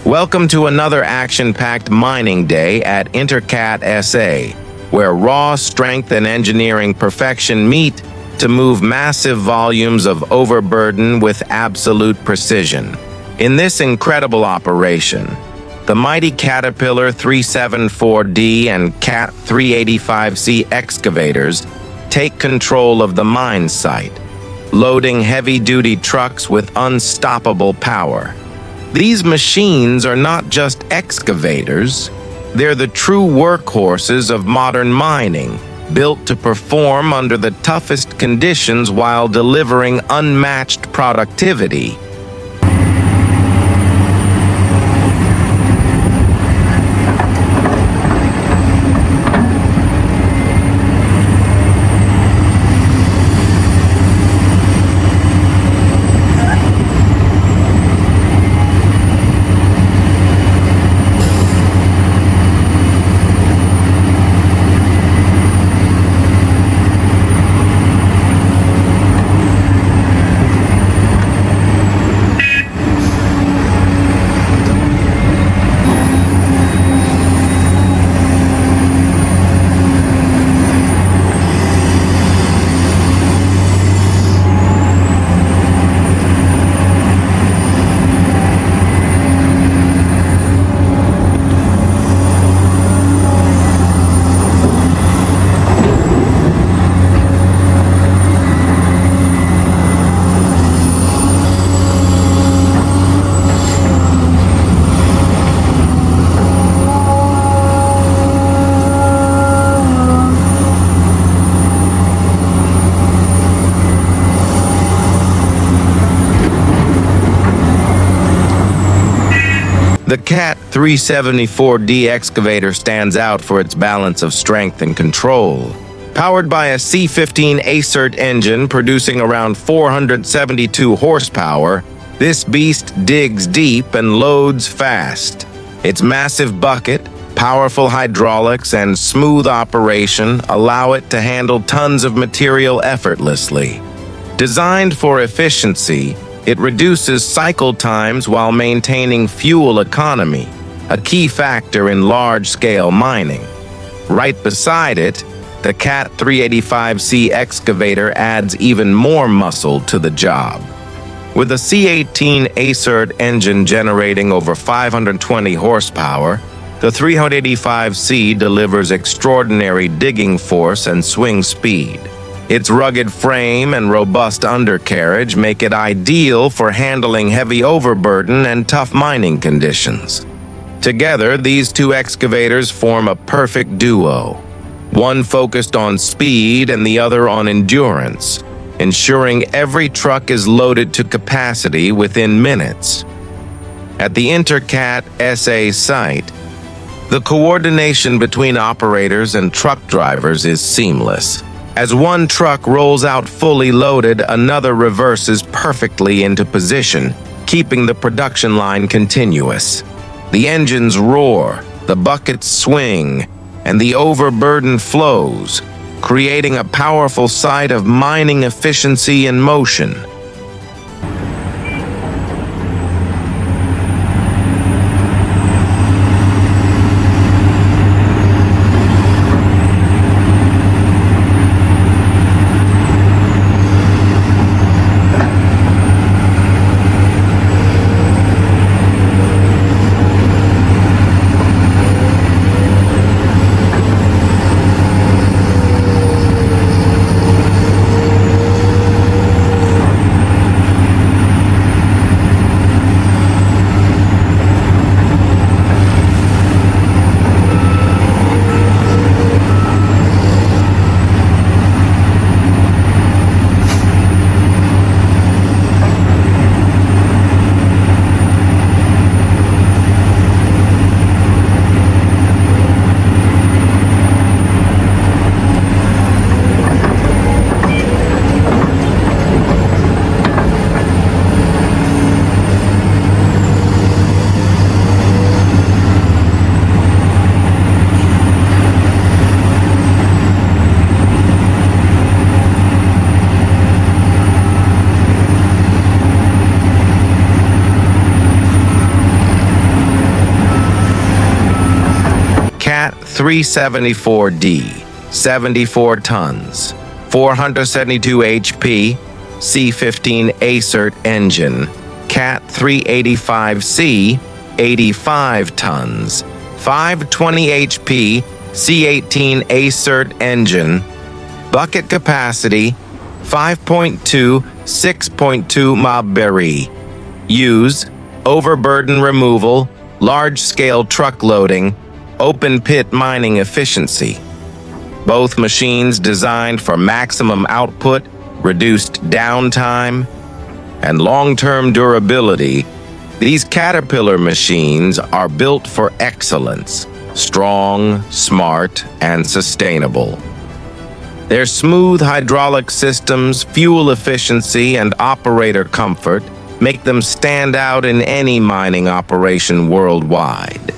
Welcome to another action-packed mining day at Interkat SA, where raw strength and engineering perfection meet to move massive volumes of overburden with absolute precision. In this incredible operation, the mighty Caterpillar 374D and Cat 385C excavators take control of the mine site, loading heavy-duty trucks with unstoppable power. These machines are not just excavators, they're the true workhorses of modern mining, built to perform under the toughest conditions while delivering unmatched productivity. The Cat 374D excavator stands out for its balance of strength and control. Powered by a C15 ACERT engine producing around 472 horsepower, this beast digs deep and loads fast. Its massive bucket, powerful hydraulics, and smooth operation allow it to handle tons of material effortlessly. Designed for efficiency, it reduces cycle times while maintaining fuel economy, a key factor in large-scale mining. Right beside it, the Cat 385C excavator adds even more muscle to the job. With a C18 ACERT engine generating over 520 horsepower, the 385C delivers extraordinary digging force and swing speed. Its rugged frame and robust undercarriage make it ideal for handling heavy overburden and tough mining conditions. Together, these two excavators form a perfect duo, one focused on speed and the other on endurance, ensuring every truck is loaded to capacity within minutes. At the Interkat SA site, the coordination between operators and truck drivers is seamless. As one truck rolls out fully loaded, another reverses perfectly into position, keeping the production line continuous. The engines roar, the buckets swing, and the overburden flows, creating a powerful sight of mining efficiency in motion. 374D 74 tons, 472 HP, C15 ACERT engine, Cat 385C 85 tons, 520 HP, C18 ACERT engine, bucket capacity 5.2, 6.2 Mobberry. Use overburden removal, large-scale truck loading, open pit mining efficiency. Both machines designed for maximum output, reduced downtime, and long-term durability. These Caterpillar machines are built for excellence, strong, smart, and sustainable. Their smooth hydraulic systems, fuel efficiency, and operator comfort make them stand out in any mining operation worldwide.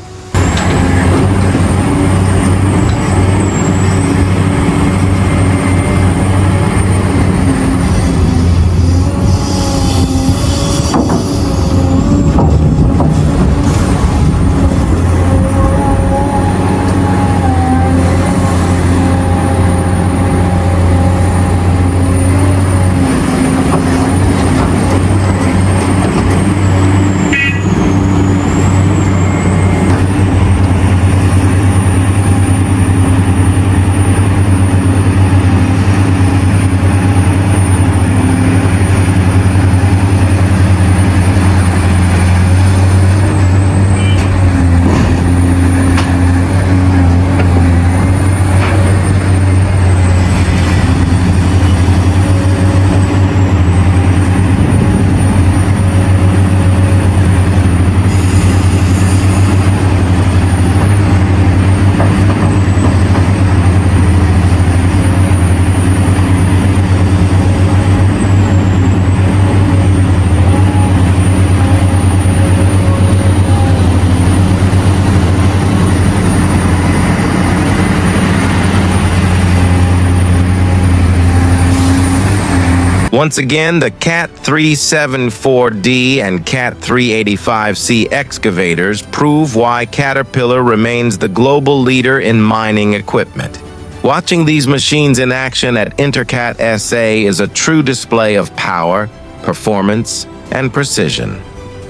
Once again, the Cat 374D and Cat 385C excavators prove why Caterpillar remains the global leader in mining equipment. Watching these machines in action at Interkat SA is a true display of power, performance, and precision.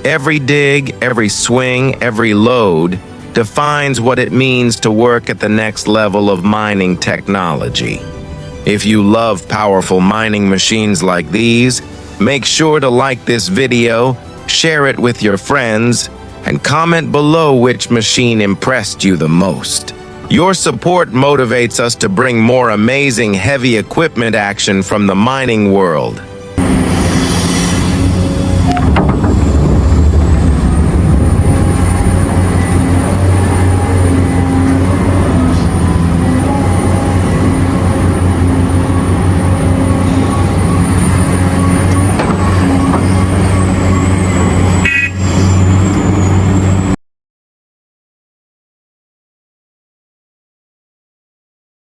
Every dig, every swing, every load defines what it means to work at the next level of mining technology. If you love powerful mining machines like these, make sure to like this video, share it with your friends, and comment below which machine impressed you the most. Your support motivates us to bring more amazing heavy equipment action from the mining world.